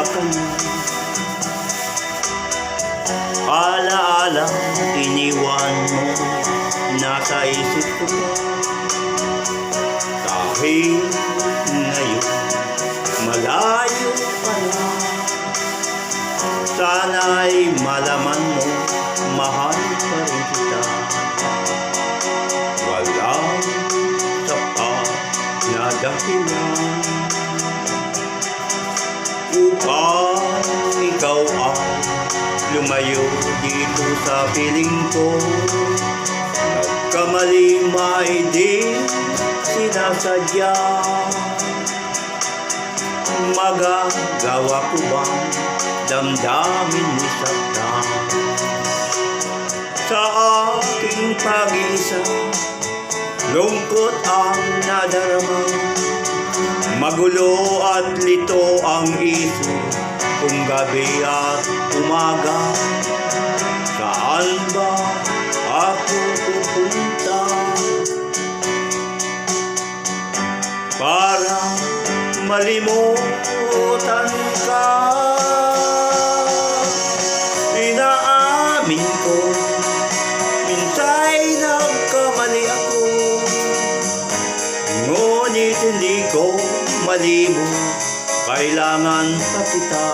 ka na. Alaala, iniwan mo, nasa isip ko pa. Kahit ngayon, malayo ka na. Sana'y malaman mo, mahal pa rin kita. Walang sapat na dahilan upang ikaw ay lumayo dito sa piling ko. Nagkamali may di sinasadya. Magagawa ko bang damdamin ni saktan? Sa aking pag-iisa, lungkot ang nadarama. Magulo at lito ang isip kung gabi at umaga. Saan ba ako pupunta para malimutan ka? Inaamin ko, minsan'y nagkamali ako, ngunit hindi ko malimot, kailangan pa kita.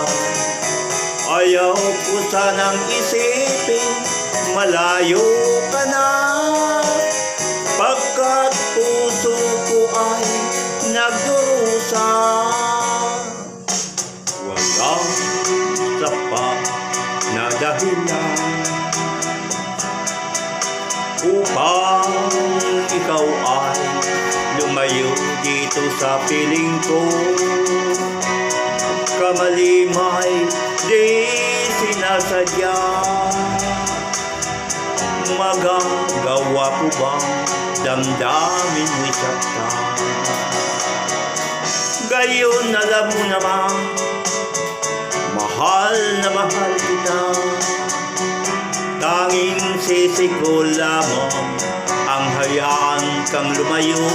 Ayaw ko sanang isipin, malayo ka na, pagkat puso ko ay nagdurusa. Walang sapat na dahilan upang ikaw ay lumayo dito sa piling ko. Kamali may di sinasadya. Magagawa ko bang damdamin ni saktan? Gayon alam mo naman, mahal na mahal kita. Tanging sisi ko lamang ang hayaan kang lumayo.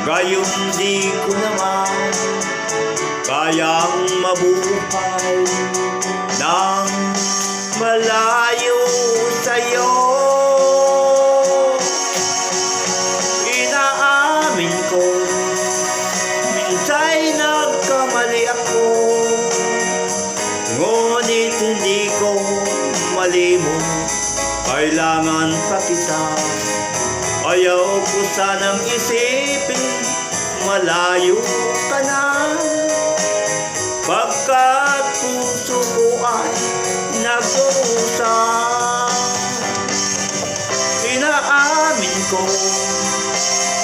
Gayon di ko naman kayang mabuhay nang malayo sa'yo. Inaamin ko, minsan'y nagkamali ako, ngunit hindi ko malimot, kailangan pa kita. Ayaw ko sanang isipin, malayo ka na, pagkat puso ko ay nagdurusa. Inaamin ko,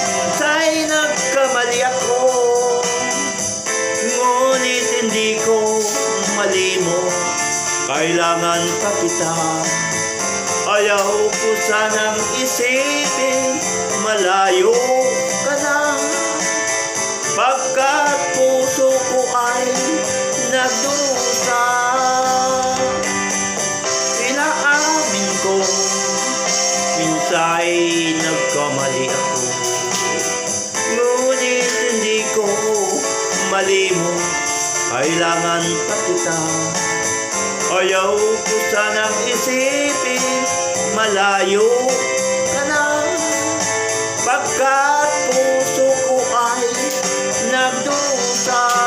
minsan'y nagkamali ako, ngunit hindi ko malimot, kailangan pa kita. Ayaw ko sanang isipin, malayo ka na, pagkat puso ko ay nagdurusa. Inaamin ko, minsan'y nagkamali ako, ngunit hindi ko malimot, kailangan pa kita. Ayaw ko sanang isipin, malayo ka na, pagkat puso ko ay nagdurusa.